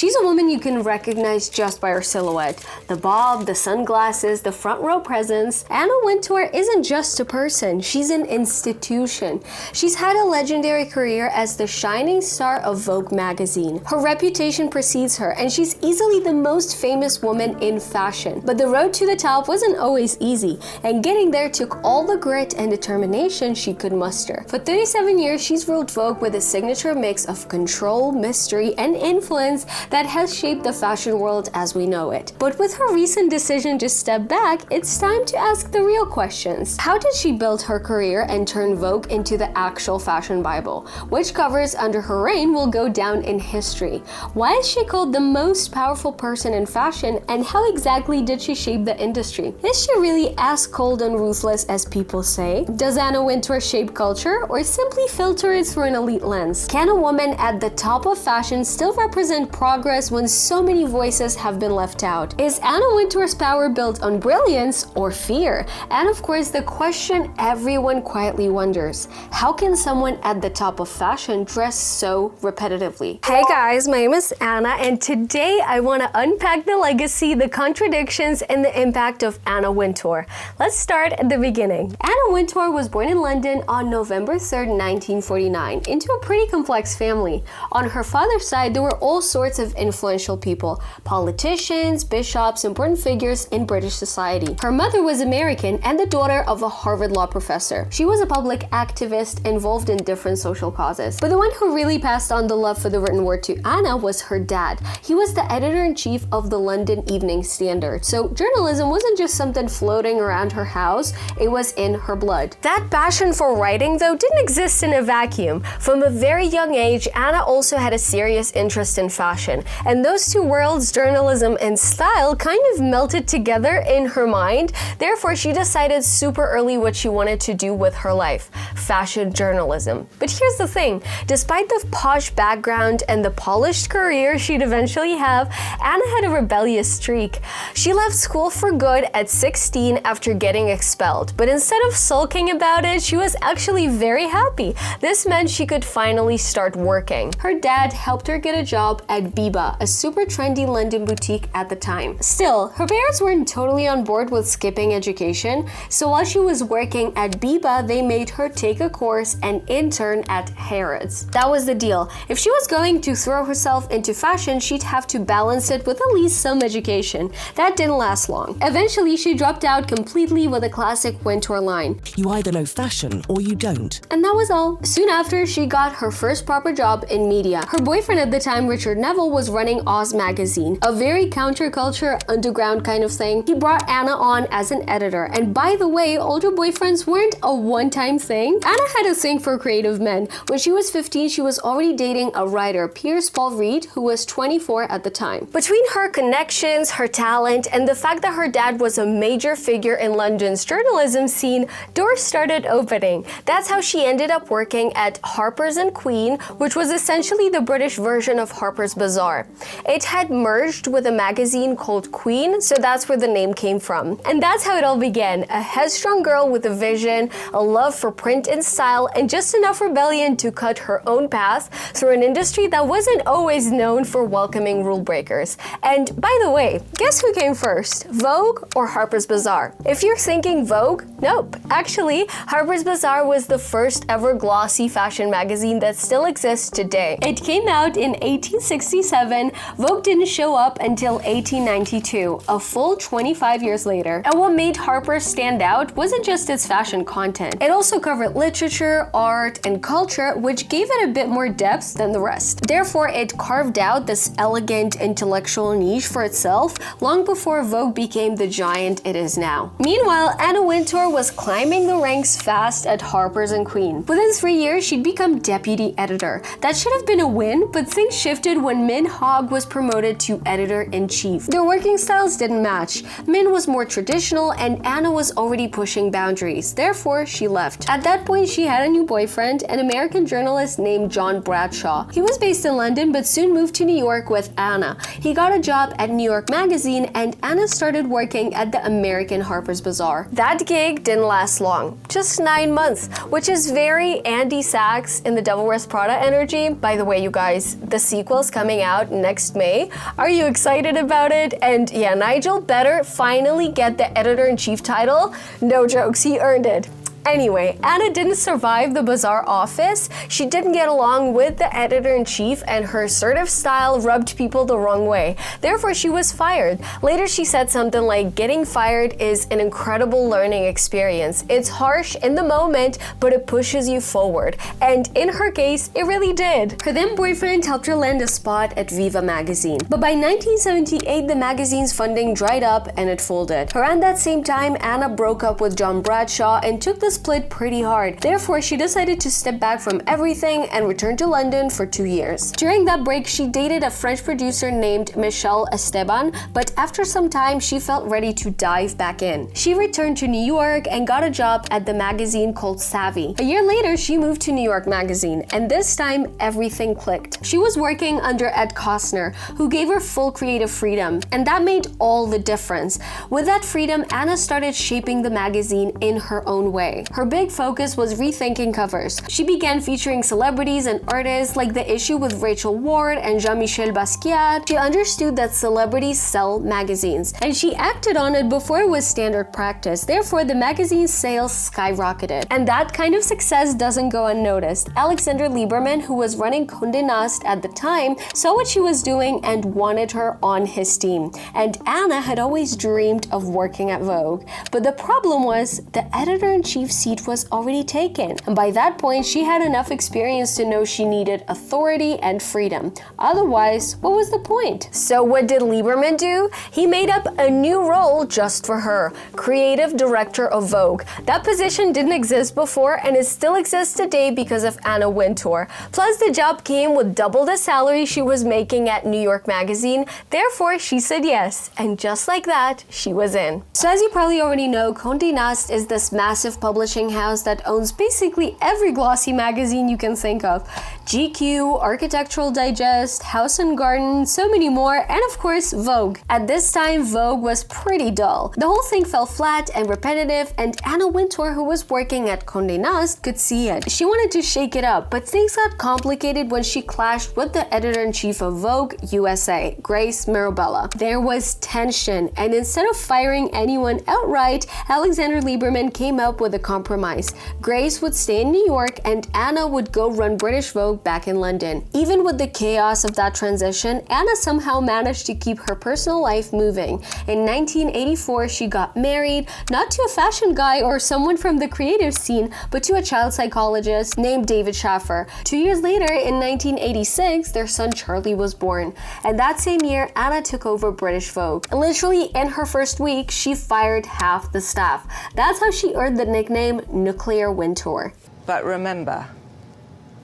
She's a woman you can recognize just by her silhouette. The bob, the sunglasses, the front row presence. Anna Wintour isn't just a person, she's an institution. She's had a legendary career as the shining star of Vogue magazine. Her reputation precedes her, and she's easily the most famous woman in fashion. But the road to the top wasn't always easy, and getting there took all the grit and determination she could muster. For 37 years, she's ruled Vogue with a signature mix of control, mystery, and influence that has shaped the fashion world as we know it. But with her recent decision to step back, it's time to ask the real questions. How did she build her career and turn Vogue into the actual fashion Bible? Which covers under her reign will go down in history? Why is she called the most powerful person in fashion, and how exactly did she shape the industry? Is she really as cold and ruthless as people say? Does Anna Wintour shape culture, or simply filter it through an elite lens? Can a woman at the top of fashion still represent progress when so many voices have been left out? Is Anna Wintour's power built on brilliance or fear? And of course, the question everyone quietly wonders: how can someone at the top of fashion dress so repetitively? Hey guys, my name is Anna, and today I want to unpack the legacy, the contradictions, and the impact of Anna Wintour. Let's start at the beginning. Anna Wintour was born in London on November 3rd, 1949, into a pretty complex family. On her father's side, there were all sorts of influential people: politicians, bishops, important figures in British society. Her mother was American and the daughter of a Harvard law professor. She was a public activist involved in different social causes. But the one who really passed on the love for the written word to Anna was her dad. He was the editor-in-chief of the London Evening Standard. So journalism wasn't just something floating around her house, it was in her blood. That passion for writing, though, didn't exist in a vacuum. From a very young age, Anna also had a serious interest in fashion. And those two worlds, journalism and style, kind of melted together in her mind. Therefore, she decided super early what she wanted to do with her life: fashion journalism. But here's the thing: despite the posh background and the polished career she'd eventually have, Anna had a rebellious streak. She left school for good at 16 after getting expelled. But instead of sulking about it, she was actually very happy. This meant she could finally start working. Her dad helped her get a job at Biba, a super trendy London boutique at the time. Still, her parents weren't totally on board with skipping education, so while she was working at Biba, they made her take a course and intern at Harrods. That was the deal. If she was going to throw herself into fashion, she'd have to balance it with at least some education. That didn't last long. Eventually, she dropped out completely with a classic Wintour line: "You either know fashion or you don't." And that was all. Soon after, she got her first proper job in media. Her boyfriend at the time, Richard Neville, was running Oz magazine, a very counterculture, underground kind of thing. He brought Anna on as an editor. And by the way, older boyfriends weren't a one-time thing. Anna had a thing for creative men. When she was 15, she was already dating a writer, Piers Paul Reed, who was 24 at the time. Between her connections, her talent, and the fact that her dad was a major figure in London's journalism scene, doors started opening. That's how she ended up working at Harper's & Queen, which was essentially the British version of Harper's Bazaar. It had merged with a magazine called Queen, so that's where the name came from. And that's how it all began: a headstrong girl with a vision, a love for print and style, and just enough rebellion to cut her own path through an industry that wasn't always known for welcoming rule breakers. And by the way, guess who came first? Vogue or Harper's Bazaar? If you're thinking Vogue, nope. Actually, Harper's Bazaar was the first ever glossy fashion magazine that still exists today. It came out in 1867. Vogue didn't show up until 1892, a full 25 years later. And what made Harper's stand out wasn't just its fashion content. It also covered literature, art, and culture, which gave it a bit more depth than the rest. Therefore, it carved out this elegant intellectual niche for itself long before Vogue became the giant it is now. Meanwhile, Anna Wintour was climbing the ranks fast at Harper's & Queen. Within 3 years, she'd become deputy editor. That should have been a win, but things shifted when Min Hogg was promoted to editor-in-chief. Their working styles didn't match. Min was more traditional, and Anna was already pushing boundaries. Therefore, she left. At that point, she had a new boyfriend, an American journalist named John Bradshaw. He was based in London, but soon moved to New York with Anna. He got a job at New York Magazine, and Anna started working at the American Harper's Bazaar. That gig didn't last long, just 9 months, which is very Andy Sachs in the Devil Wears Prada energy. By the way, you guys, the sequel's coming out out next May. Are you excited about it? And yeah, Nigel better finally get the editor-in-chief title. No jokes, he earned it. Anyway, Anna didn't survive the bizarre office. She didn't get along with the editor-in-chief, and her assertive style rubbed people the wrong way. Therefore, she was fired. Later, she said something like, "Getting fired is an incredible learning experience. It's harsh in the moment, but it pushes you forward." And in her case, it really did. Her then boyfriend helped her land a spot at Viva magazine. But by 1978, the magazine's funding dried up and it folded. Around that same time, Anna broke up with John Bradshaw and took the split pretty hard. Therefore, she decided to step back from everything and return to London for 2 years. During that break, she dated a French producer named Michel Esteban, but after some time, she felt ready to dive back in. She returned to New York and got a job at the magazine called Savvy. A year later, she moved to New York Magazine, and this time, everything clicked. She was working under Ed Costner, who gave her full creative freedom, and that made all the difference. With that freedom, Anna started shaping the magazine in her own way. Her big focus was rethinking covers. She began featuring celebrities and artists like the issue with Rachel Ward and Jean-Michel Basquiat. She understood that celebrities sell magazines, and she acted on it before it was standard practice. Therefore, the magazine's sales skyrocketed. And that kind of success doesn't go unnoticed. Alexander Lieberman, who was running Condé Nast at the time, saw what she was doing and wanted her on his team. And Anna had always dreamed of working at Vogue. But the problem was the editor-in-chief seat was already taken, and by that point she had enough experience to know she needed authority and freedom. Otherwise, what was the point? So what did Lieberman do? He made up a new role just for her, creative director of Vogue. That position didn't exist before, and it still exists today because of Anna Wintour. Plus, the job came with double the salary she was making at New York Magazine. Therefore, she said yes, and just like that, she was in. So as you probably already know, Condé Nast is this massive publishing house that owns basically every glossy magazine you can think of. GQ, Architectural Digest, House and Garden, so many more, and of course Vogue. At this time, Vogue was pretty dull. The whole thing fell flat and repetitive, and Anna Wintour, who was working at Condé Nast, could see it. She wanted to shake it up, but things got complicated when she clashed with the editor-in-chief of Vogue USA, Grace Mirabella. There was tension, and instead of firing anyone outright, Alexander Lieberman came up with a compromise. Grace would stay in New York, and Anna would go run British Vogue back in London. Even with the chaos of that transition, Anna somehow managed to keep her personal life moving. In 1984, she got married, not to a fashion guy or someone from the creative scene, but to a child psychologist named David Schaffer. 2 years later, in 1986, their son Charlie was born. And that same year, Anna took over British Vogue. And literally in her first week, she fired half the staff. That's how she earned the nickname Nuclear Wintour. But remember,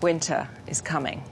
winter is coming.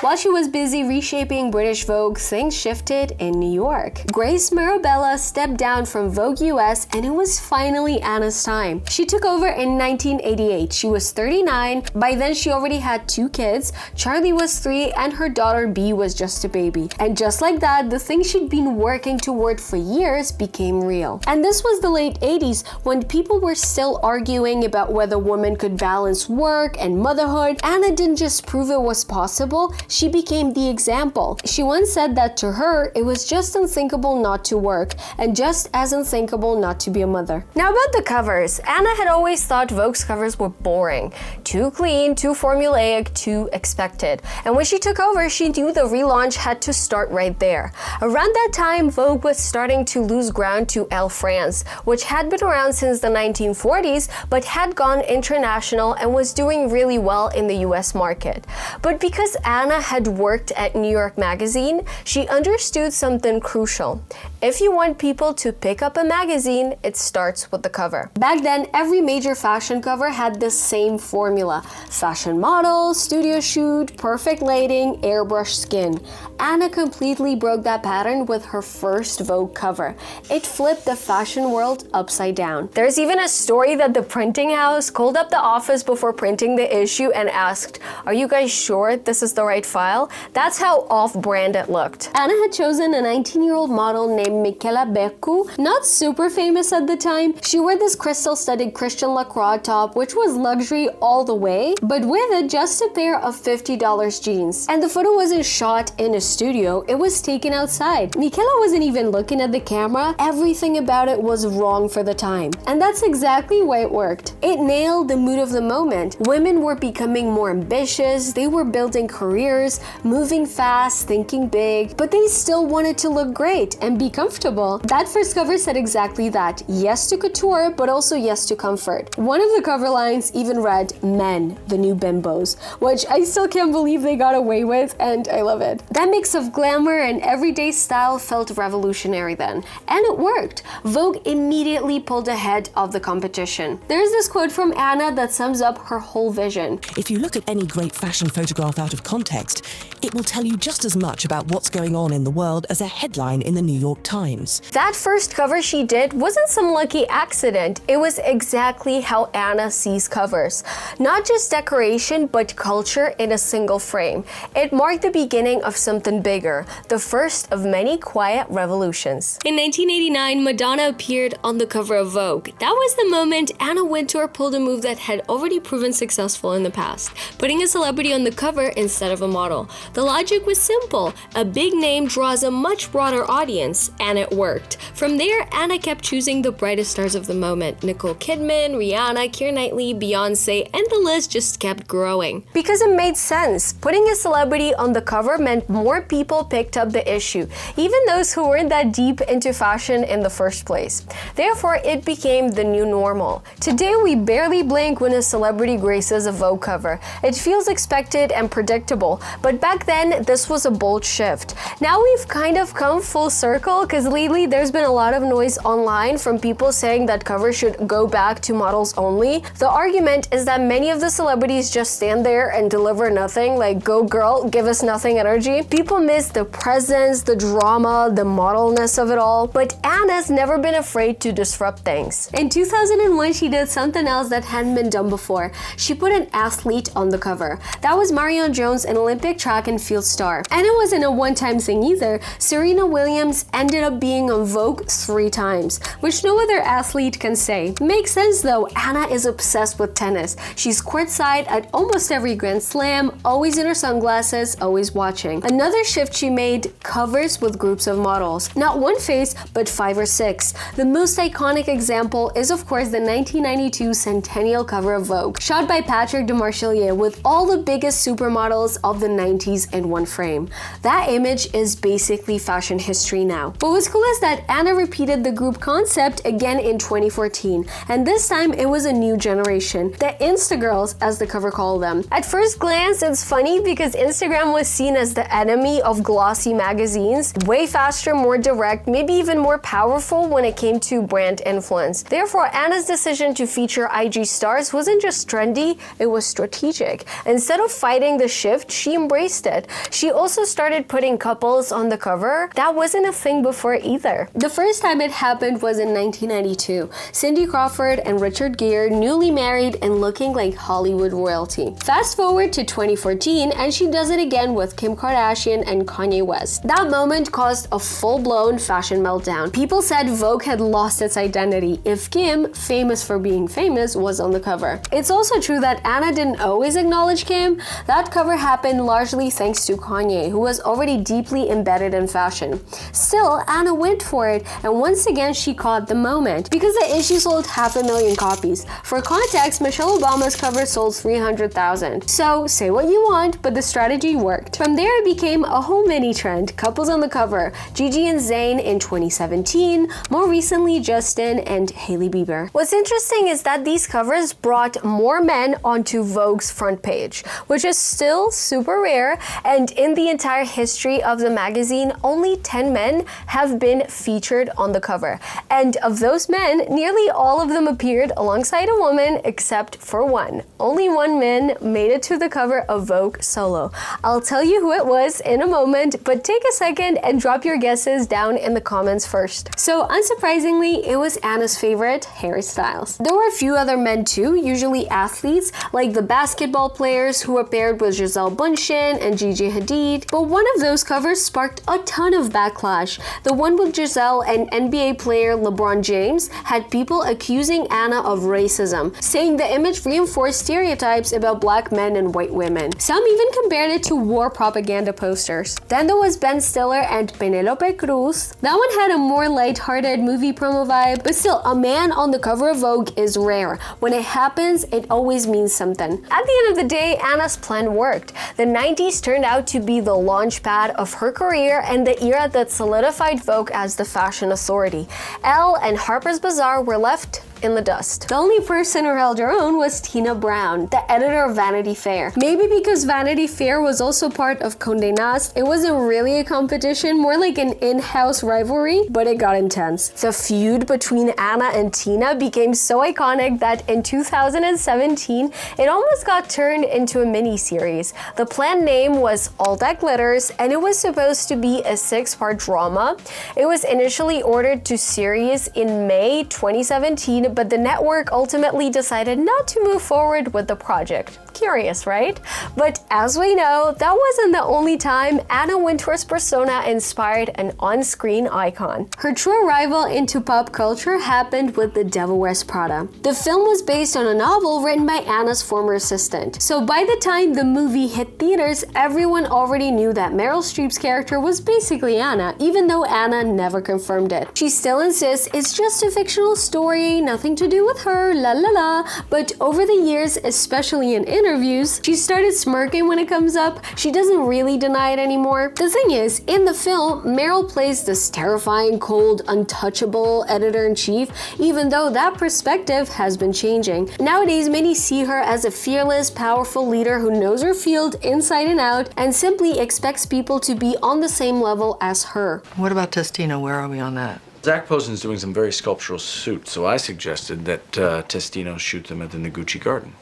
While she was busy reshaping British Vogue, things shifted in New York. Grace Mirabella stepped down from Vogue US, and it was finally Anna's time. She took over in 1988. She was 39. By then, she already had 2 kids. Charlie was 3, and her daughter B was just a baby. And just like that, the thing she'd been working toward for years became real. And this was the late 80s, when people were still arguing about whether women could balance work and motherhood. Anna didn't just prove it was possible, she became the example. She once said that to her, it was just unthinkable not to work, and just as unthinkable not to be a mother. Now about the covers, Anna had always thought Vogue's covers were boring. Too clean, too formulaic, too expected. And when she took over, she knew the relaunch had to start right there. Around that time, Vogue was starting to lose ground to Elle France, which had been around since the 1940s, but had gone international and was doing really well in the US market. But because Anna had worked at New York Magazine, she understood something crucial. If you want people to pick up a magazine, it starts with the cover. Back then, every major fashion cover had the same formula. Fashion model, studio shoot, perfect lighting, airbrush skin. Anna completely broke that pattern with her first Vogue cover. It flipped the fashion world upside down. There's even a story that the printing house called up the office before printing the issue and asked, "Are you guys sure this is the right profile. That's how off-brand it looked. Anna had chosen a 19-year-old model named Michela Beccu, not super famous at the time. She wore this crystal-studded Christian Lacroix top, which was luxury all the way, but with it just a pair of $50 jeans. And the photo wasn't shot in a studio, it was taken outside. Michela wasn't even looking at the camera. Everything about it was wrong for the time. And that's exactly why it worked. It nailed the mood of the moment. Women were becoming more ambitious, they were building careers, moving fast, thinking big, but they still wanted to look great and be comfortable. That first cover said exactly that. Yes to couture, but also yes to comfort. One of the cover lines even read, "Men, the new bimbos," which I still can't believe they got away with, and I love it. That mix of glamour and everyday style felt revolutionary then, and it worked. Vogue immediately pulled ahead of the competition. There's this quote from Anna that sums up her whole vision. If you look at any great fashion photograph out of context, it will tell you just as much about what's going on in the world as a headline in the New York Times. That first cover she did wasn't some lucky accident. It was exactly how Anna sees covers. Not just decoration, but culture in a single frame. It marked the beginning of something bigger, the first of many quiet revolutions. In 1989, Madonna appeared on the cover of Vogue. That was the moment Anna Wintour pulled a move that had already proven successful in the past, putting a celebrity on the cover instead of a model. The logic was simple. A big name draws a much broader audience, and it worked. From there, Anna kept choosing the brightest stars of the moment. Nicole Kidman, Rihanna, Keira Knightley, Beyonce, and the list just kept growing. Because it made sense. Putting a celebrity on the cover meant more people picked up the issue, even those who weren't that deep into fashion in the first place. Therefore, it became the new normal. Today, we barely blink when a celebrity graces a Vogue cover. It feels expected and predictable, but back then, this was a bold shift. Now we've kind of come full circle, because lately there's been a lot of noise online from people saying that covers should go back to models only. The argument is that many of the celebrities just stand there and deliver nothing, like go girl, give us nothing energy. People miss the presence, the drama, the modelness of it all, but Anna's never been afraid to disrupt things. In 2001, she did something else that hadn't been done before. She put an athlete on the cover. That was Marion Jones, an Olympic track and field star. And it wasn't a one-time thing either. Serena Williams ended up being on Vogue 3 times, which no other athlete can say. Makes sense though, Anna is obsessed with tennis. She's courtside at almost every Grand Slam, always in her sunglasses, always watching. Another shift she made, covers with groups of models. Not one face, but 5 or 6. The most iconic example is of course the 1992 centennial cover of Vogue, shot by Patrick de Marchelier with all the biggest supermodels of the 90s in one frame. That image is basically fashion history now. But what's cool is that Anna repeated the group concept again in 2014, and this time it was a new generation, the Insta girls as the cover called them. At first glance, it's funny because Instagram was seen as the enemy of glossy magazines, way faster, more direct, maybe even more powerful when it came to brand influence. Therefore, Anna's decision to feature IG stars wasn't just trendy, it was strategic. Instead of fighting the shift, she embraced it. She also started putting couples on the cover. That wasn't a thing before either. The first time it happened was in 1992. Cindy Crawford and Richard Gere, newly married and looking like Hollywood royalty. Fast forward to 2014 and she does it again with Kim Kardashian and Kanye West. That moment caused a full-blown fashion meltdown. People said Vogue had lost its identity if Kim, famous for being famous, was on the cover. It's also true that Anna didn't always acknowledge Kim. That cover happened largely thanks to Kanye, who was already deeply embedded in fashion. Still, Anna went for it, and once again she caught the moment, because the issue sold 500,000 copies. For context, Michelle Obama's cover sold 300,000. So, say what you want, but the strategy worked. From there it became a whole mini trend, couples on the cover, Gigi and Zayn in 2017, more recently Justin and Hailey Bieber. What's interesting is that these covers brought more men onto Vogue's front page, which is still super rare, and in the entire history of the magazine, only 10 men have been featured on the cover. And of those men, nearly all of them appeared alongside a woman except for one. Only one man made it to the cover of Vogue solo. I'll tell you who it was in a moment, but take a second and drop your guesses down in the comments first. So unsurprisingly, it was Anna's favorite, Harry Styles. There were a few other men too, usually athletes, like the basketball players who were paired with Gisele Bündchen Kardashian and Gigi Hadid, but one of those covers sparked a ton of backlash. The one with Giselle and NBA player LeBron James had people accusing Anna of racism, saying the image reinforced stereotypes about black men and white women. Some even compared it to war propaganda posters. Then there was Ben Stiller and Penelope Cruz. That one had a more light-hearted movie promo vibe, but still, a man on the cover of Vogue is rare. When it happens, it always means something. At the end of the day, Anna's plan worked. The 90s turned out to be the launch pad of her career and the era that solidified Vogue as the fashion authority. Elle and Harper's Bazaar were left in the dust. The only person who held her own was Tina Brown, the editor of Vanity Fair. Maybe because Vanity Fair was also part of Condé Nast, it wasn't really a competition, more like an in-house rivalry, but it got intense. The feud between Anna and Tina became so iconic that in 2017, it almost got turned into a mini-series. The planned name was All That Glitters, and it was supposed to be a 6-part drama. It was initially ordered to series in May 2017, but the network ultimately decided not to move forward with the project. Curious, right? But as we know, that wasn't the only time Anna Wintour's persona inspired an on-screen icon. Her true arrival into pop culture happened with The Devil Wears Prada. The film was based on a novel written by Anna's former assistant. So by the time the movie hit theaters, everyone already knew that Meryl Streep's character was basically Anna, even though Anna never confirmed it. She still insists it's just a fictional story, nothing to do with her, la la la. But over the years, especially in interviews, she started smirking when it comes up. She doesn't really deny it anymore. The thing is, in the film, Meryl plays this terrifying, cold, untouchable editor-in-chief, even though that perspective has been changing. Nowadays, many see her as a fearless, powerful leader who knows her field inside and out and simply expects people to be on the same level as her. What about Testino? Where are we on that? Zach Posen's doing some very sculptural suits, so I suggested that Testino shoot them at the Noguchi Garden.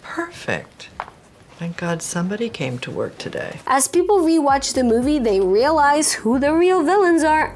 Perfect. Thank God somebody came to work today. As people rewatch the movie, they realize who the real villains are.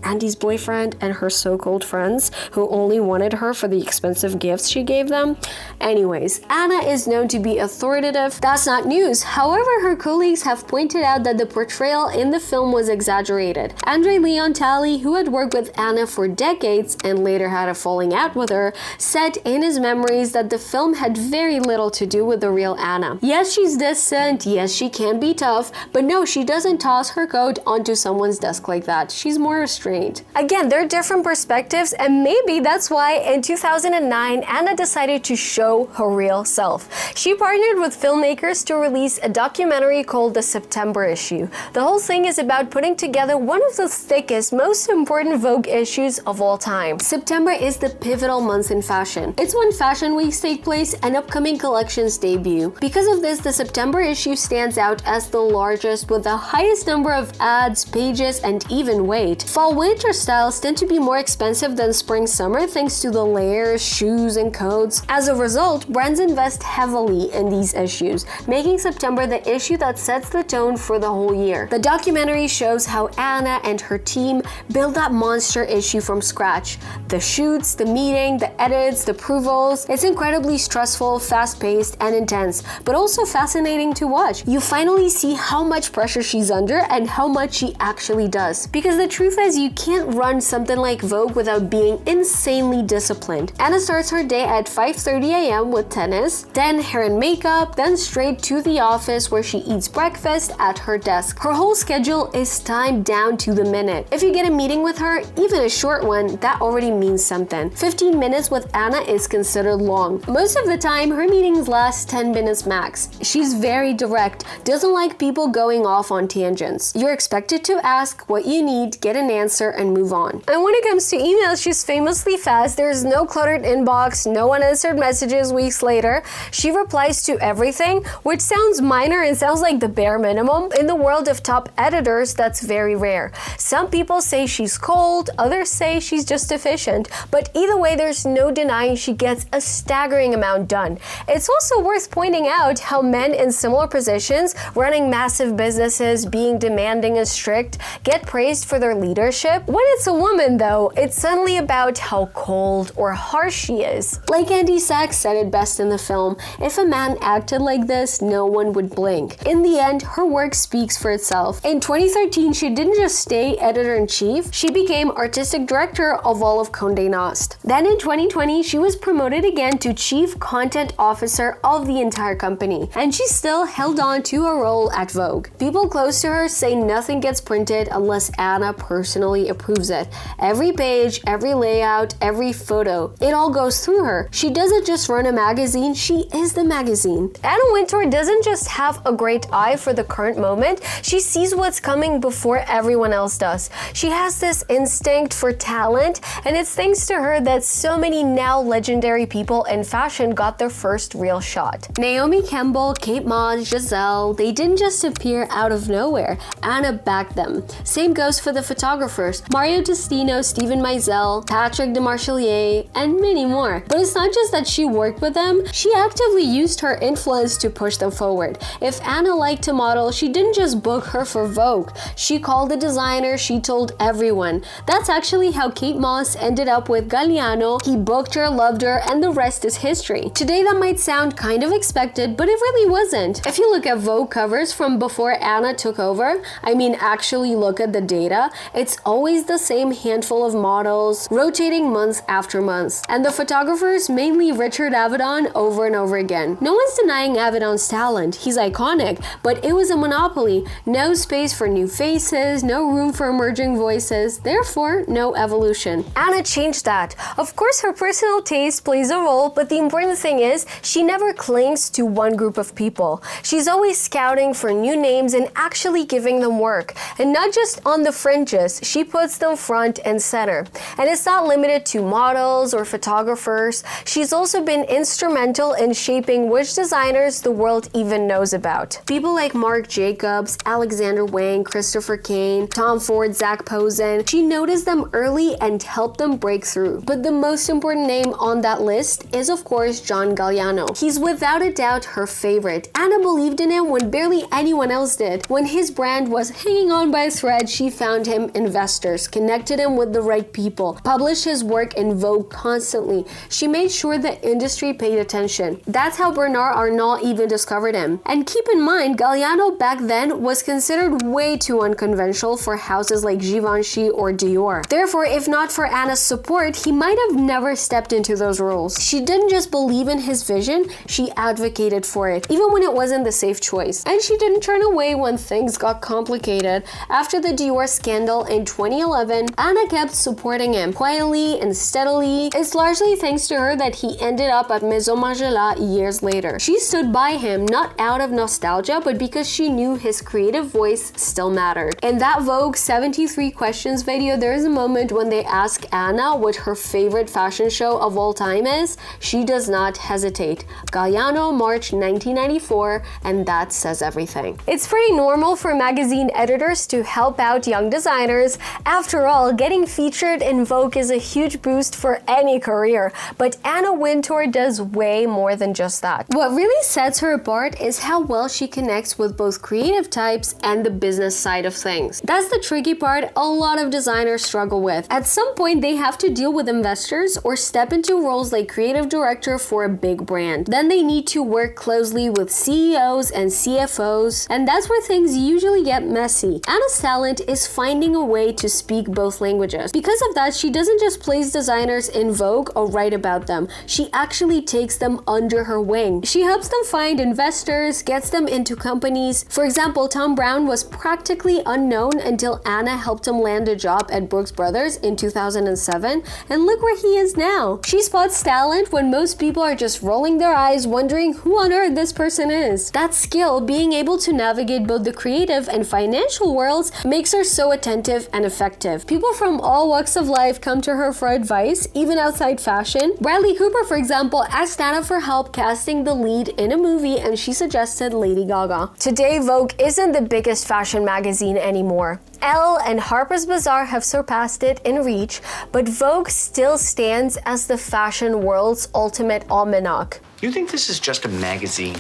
Andy's boyfriend and her so-called friends who only wanted her for the expensive gifts she gave them. Anyways, Anna is known to be authoritative. That's not news. However, her colleagues have pointed out that the portrayal in the film was exaggerated. Andre Leon Talley, who had worked with Anna for decades and later had a falling out with her, said in his memories that the film had very little to do with the real Anna. Yes, she's distant, yes, she can be tough, but no, she doesn't toss her coat onto someone's desk like that. She's more restrained. Again, there are different perspectives, and maybe that's why in 2009, Anna decided to show her real self. She partnered with filmmakers to release a documentary called The September Issue. The whole thing is about putting together one of the thickest, most important Vogue issues of all time. September is the pivotal month in fashion. It's when fashion weeks take place and upcoming collections debut. Because of this, the September issue stands out as the largest with the highest number of ads, pages, and even weight. Fall-winter styles tend to be more expensive than spring-summer thanks to the layers, shoes, and coats. As a result, brands invest heavily in these issues, making September the issue that sets the tone for the whole year. The documentary shows how Anna and her team build that monster issue from scratch. The shoots, the meeting, the edits, the approvals. It's incredibly stressful, fast-paced, and intense, but also fascinating to watch. You finally see how much pressure she's under and how much she actually does. Because the truth is, you can't run something like Vogue without being insanely disciplined. Anna starts her day at 5:30 a.m. with tennis, then hair and makeup, then straight to the office where she eats breakfast at her desk. Her whole schedule is timed down to the minute. If you get a meeting with her, even a short one, that already means something. 15 minutes with Anna is considered long. Most of the time, her meetings last 10 minutes max. She's very direct, doesn't like people going off on tangents. You're expected to ask what you need, get an answer, and move on. And when it comes to emails, she's famously fast. There's no cluttered inbox, no unanswered messages weeks later. She replies to everything, which sounds minor and sounds like the bare minimum. In the world of top editors, that's very rare. Some people say she's cold, others say she's just efficient, but either way, there's no denying she gets a staggering amount done. It's also worth pointing out how men in similar positions, running massive businesses, being demanding and strict, get praised for their leadership. When it's a woman though, it's suddenly about how cold or harsh she is. Like Andy Sachs said it best in the film, if a man acted like this, no one would blink. In the end, her work speaks for itself. In 2013, she didn't just stay editor-in-chief, she became artistic director of all of Condé Nast. Then in 2020, she was promoted again to chief content officer of the entire company, and she still held on to her role at Vogue. People close to her say nothing gets printed unless Anna personally approves it. Every page, every layout, every photo, it all goes through her. She doesn't just run a magazine, she is the magazine. Anna Wintour doesn't just have a great eye for the current moment, she sees what's coming before everyone else does. She has this instinct for talent, and it's thanks to her that so many now legendary people in fashion got their first real shot. Naomi Campbell, Kate Moss, Giselle, they didn't just appear out of nowhere. Anna backed them. Same goes for the photographers, Mario Testino, Steven Meisel, Patrick Demarchelier, and many more. But it's not just that she worked with them, she actively used her influence to push them forward. If Anna liked to model, she didn't just book her for Vogue. She called the designer, she told everyone. That's actually how Kate Moss ended up with Galliano. He booked her, loved her, and the rest is history. Today that might sound kind of expected, but it really wasn't. If you look at Vogue covers from before Anna took over, I mean actually look at the data, it's always the same handful of models, rotating months after months. And the photographers, mainly Richard Avedon, over and over again. No one's denying Avedon's talent, he's iconic, but it was a monopoly. No space for new faces, no room for emerging voices, therefore no evolution. Anna changed that. Of course her personal taste plays a role, but the important thing is she never clings to one group of people. She's always scouting for new names and actually giving them work. And not just on the fringes, she puts them front and center. And it's not limited to models or photographers. She's also been instrumental in shaping which designers the world even knows about. People like Marc Jacobs, Alexander Wang, Christopher Kane, Tom Ford, Zac Posen. She noticed them early and helped them break through. But the most important name on that list is of course John Galliano. He's without a doubt her favorite. Anna believed in him when barely anyone else did. When his brand was hanging on by a thread, she found him investors, connected him with the right people, published his work in Vogue constantly. She made sure the industry paid attention. That's how Bernard Arnault even discovered him. And keep in mind, Galliano back then was considered way too unconventional for houses like Givenchy or Dior. Therefore, if not for Anna's support, he might have never stepped into those roles. She didn't just believe in his vision, she advocated for it, even when it wasn't the safe choice. And she didn't turn away when things got complicated. After the Dior scandal in 2011, Anna kept supporting him quietly and steadily. It's largely thanks to her that he ended up at Maison Margiela years later. She stood by him not out of nostalgia, but because she knew his creative voice still mattered. In that Vogue 73 Questions video, there is a moment when they ask Anna what her favorite fashion show of all time is. She does not hesitate. Galliano, March 1994, and that says everything. It's pretty normal for magazine editors to help out young designers. After all, getting featured in Vogue is a huge boost for any career, but Anna Wintour does way more than just that. What really sets her apart is how well she connects with both creative types and the business side of things. That's the tricky part a lot of designers struggle with. At some point, they have to deal with investors or step into roles like creative director for a big brand. Then they need to work closely with CEOs and CFOs, and that's where things usually get messy. Anna's talent is finding a way to speak both languages. Because of that, she doesn't just place designers in Vogue or write about them. She actually takes them under her wing. She helps them find investors, gets them into companies. For example, Tom Brown was practically unknown until Anna helped him land a job at Brooks Brothers in 2007, and look where he is now. She spots talent when most people are just rolling their eyes wondering who on earth this person is. That skill, being able to navigate both the creative and financial worlds, makes her so attentive and effective. People from all walks of life come to her for advice, even outside fashion. Bradley Cooper, for example, asked Anna for help casting the lead in a movie, and she suggested Lady Gaga. Today, Vogue isn't the biggest fashion magazine anymore. Elle and Harper's Bazaar have surpassed it in reach, but Vogue still stands as the fashion world's ultimate almanac. You think this is just a magazine?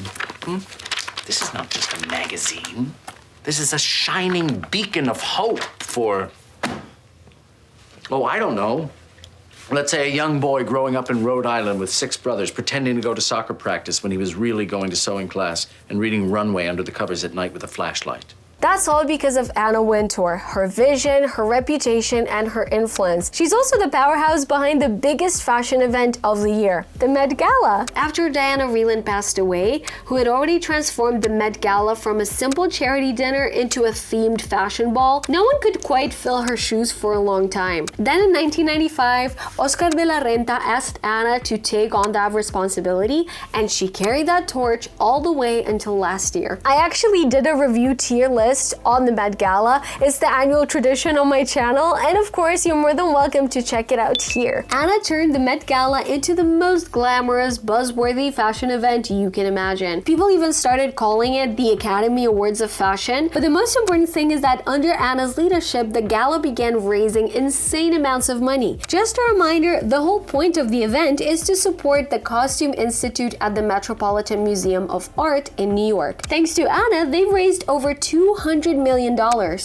This is not just a magazine. This is a shining beacon of hope for, oh, I don't know. Let's say a young boy growing up in Rhode Island with 6 brothers, pretending to go to soccer practice when he was really going to sewing class and reading Runway under the covers at night with a flashlight. That's all because of Anna Wintour, her vision, her reputation, and her influence. She's also the powerhouse behind the biggest fashion event of the year, the Met Gala. After Diana Vreeland passed away, who had already transformed the Met Gala from a simple charity dinner into a themed fashion ball, no one could quite fill her shoes for a long time. Then in 1995, Oscar de la Renta asked Anna to take on that responsibility, and she carried that torch all the way until last year. I actually did a review tier list on the Met Gala. It's the annual tradition on my channel, and of course you're more than welcome to check it out here. Anna turned the Met Gala into the most glamorous, buzzworthy fashion event you can imagine. People even started calling it the Academy Awards of Fashion, but the most important thing is that under Anna's leadership, the gala began raising insane amounts of money. Just a reminder, the whole point of the event is to support the Costume Institute at the Metropolitan Museum of Art in New York. Thanks to Anna, they've raised over $200 million.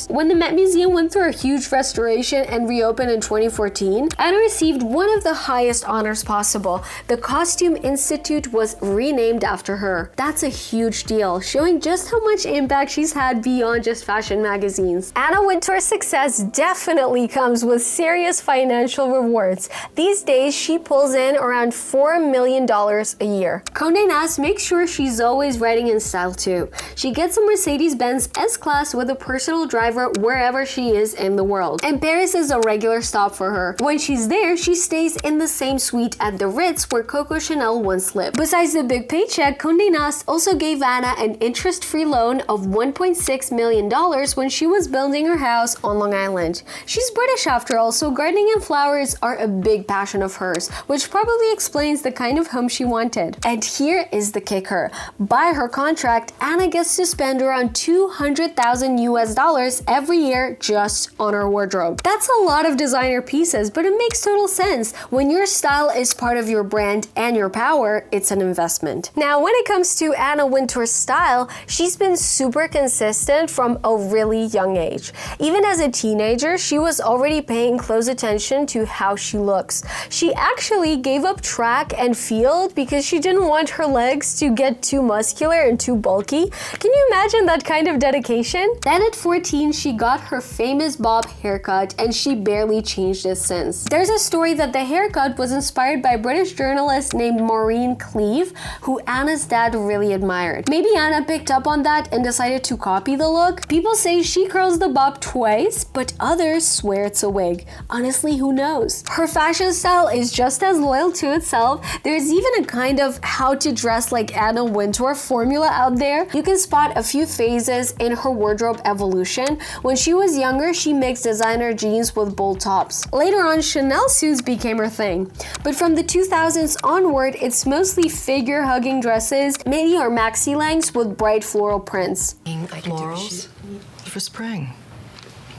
When the Met Museum went through a huge restoration and reopened in 2014, Anna received one of the highest honors possible. The Costume Institute was renamed after her. That's a huge deal, showing just how much impact she's had beyond just fashion magazines. Anna Wintour's success definitely comes with serious financial rewards. These days, she pulls in around $4 million a year. Condé Nast makes sure she's always riding in style too. She gets a Mercedes-Benz S-Class with a personal driver wherever she is in the world. And Paris is a regular stop for her. When she's there, she stays in the same suite at the Ritz where Coco Chanel once lived. Besides the big paycheck, Condé Nast also gave Anna an interest-free loan of $1.6 million when she was building her house on Long Island. She's British after all, so gardening and flowers are a big passion of hers, which probably explains the kind of home she wanted. And here is the kicker. By her contract, Anna gets to spend around $200,000 US every year just on her wardrobe. That's a lot of designer pieces, but it makes total sense. When your style is part of your brand and your power, it's an investment. Now, when it comes to Anna Wintour's style, she's been super consistent from a really young age. Even as a teenager, she was already paying close attention to how she looks. She actually gave up track and field because she didn't want her legs to get too muscular and too bulky. Can you imagine that kind of dedication? Then at 14, she got her famous bob haircut, and she barely changed it since. There's a story that the haircut was inspired by a British journalist named Maureen Cleave, who Anna's dad really admired. Maybe Anna picked up on that and decided to copy the look. People say she curls the bob twice, but others swear it's a wig. Honestly, who knows? Her fashion style is just as loyal to itself. There's even a kind of how to dress like Anna Wintour formula out there. You can spot a few phases in her wardrobe evolution. When she was younger, she mixed designer jeans with bold tops. Later on, Chanel suits became her thing. But from the 2000s onward, it's mostly figure-hugging dresses, midi or maxi lengths with bright floral prints. Florals for spring.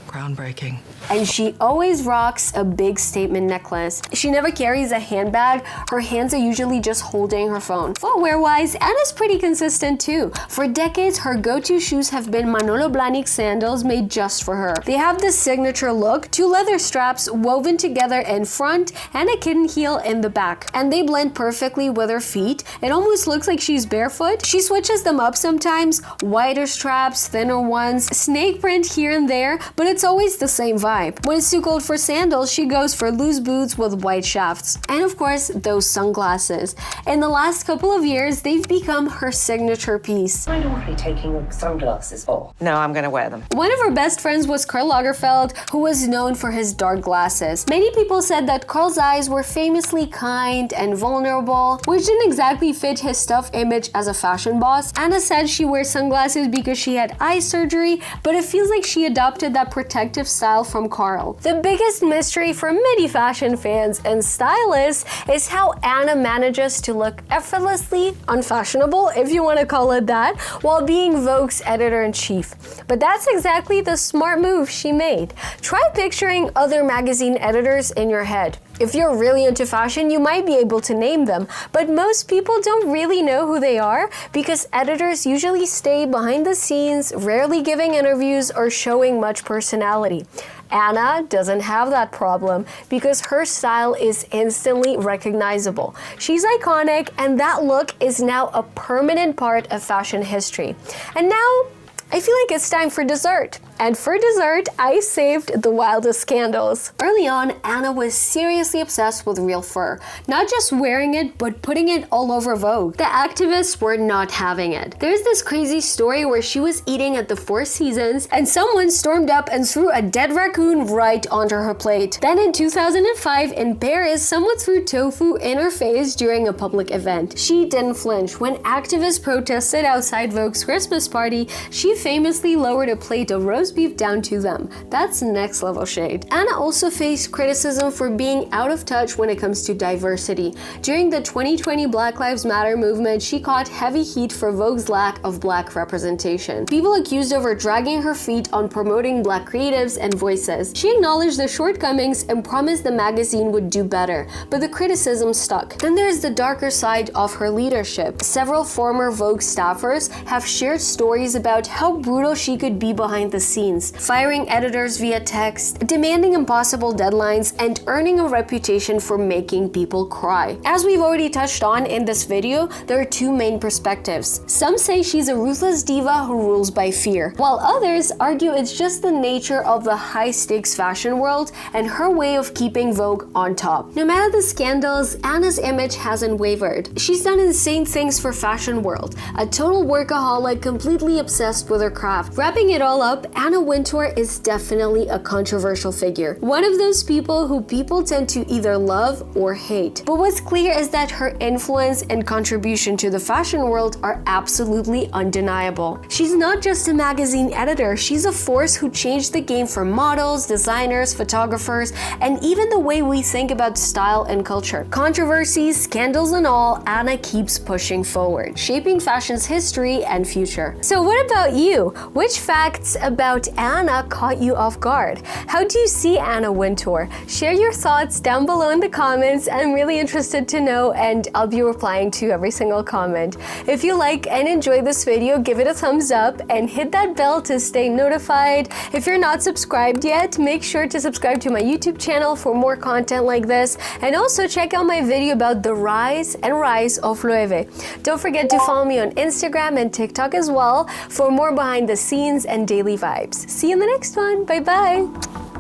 Groundbreaking. And she always rocks a big statement necklace. She never carries a handbag. Her hands are usually just holding her phone. Footwear-wise, Anna's pretty consistent too. For decades, her go-to shoes have been Manolo Blahnik sandals made just for her. They have this signature look, 2 leather straps woven together in front and a kitten heel in the back. And they blend perfectly with her feet. It almost looks like she's barefoot. She switches them up sometimes, wider straps, thinner ones, snake print here and there, but it's always the same vibe. When it's too cold for sandals, she goes for loose boots with white shafts. And of course, those sunglasses. In the last couple of years, they've become her signature piece. What are you taking sunglasses for? No, I'm going to wear them. One of her best friends was Karl Lagerfeld, who was known for his dark glasses. Many people said that Karl's eyes were famously kind and vulnerable, which didn't exactly fit his tough image as a fashion boss. Anna said she wears sunglasses because she had eye surgery, but it feels like she adopted that protective style from Karl. The biggest mystery for many fashion fans and stylists is how Anna manages to look effortlessly unfashionable, if you want to call it that, while being Vogue's editor-in-chief. But that's exactly the smart move she made. Try picturing other magazine editors in your head. If you're really into fashion, you might be able to name them, but most people don't really know who they are because editors usually stay behind the scenes, rarely giving interviews or showing much personality. Anna doesn't have that problem because her style is instantly recognizable. She's iconic, and that look is now a permanent part of fashion history. And now, I feel like it's time for dessert. And for dessert, I saved the wildest scandals. Early on, Anna was seriously obsessed with real fur. Not just wearing it, but putting it all over Vogue. The activists were not having it. There's this crazy story where she was eating at the Four Seasons and someone stormed up and threw a dead raccoon right onto her plate. Then in 2005 in Paris, someone threw tofu in her face during a public event. She didn't flinch. When activists protested outside Vogue's Christmas party, she famously lowered a plate of roast beef down to them. That's next level shade. Anna also faced criticism for being out of touch when it comes to diversity. During the 2020 Black Lives Matter movement, she caught heavy heat for Vogue's lack of black representation. People accused of her dragging her feet on promoting black creatives and voices. She acknowledged the shortcomings and promised the magazine would do better, but the criticism stuck. Then there's the darker side of her leadership. Several former Vogue staffers have shared stories about how brutal she could be behind the scenes, firing editors via text, demanding impossible deadlines, and earning a reputation for making people cry. As we've already touched on in this video, there are two main perspectives. Some say she's a ruthless diva who rules by fear, while others argue it's just the nature of the high-stakes fashion world and her way of keeping Vogue on top. No matter the scandals, Anna's image hasn't wavered. She's done insane things for fashion world, a total workaholic, completely obsessed with her craft. Wrapping it all up, Anna Wintour is definitely a controversial figure. One of those people who people tend to either love or hate. But what's clear is that her influence and contribution to the fashion world are absolutely undeniable. She's not just a magazine editor, she's a force who changed the game for models, designers, photographers, and even the way we think about style and culture. Controversies, scandals and all, Anna keeps pushing forward, shaping fashion's history and future. So what about you? Which facts about Anna caught you off guard? How do you see Anna Wintour? Share your thoughts down below in the comments. I'm really interested to know, and I'll be replying to every single comment. If you like and enjoy this video, give it a thumbs up and hit that bell to stay notified. If you're not subscribed yet, make sure to subscribe to my YouTube channel for more content like this, and also check out my video about the rise of Loewe. Don't forget to follow me on Instagram and TikTok as well for more behind the scenes and daily vibes. See you in the next one. Bye bye.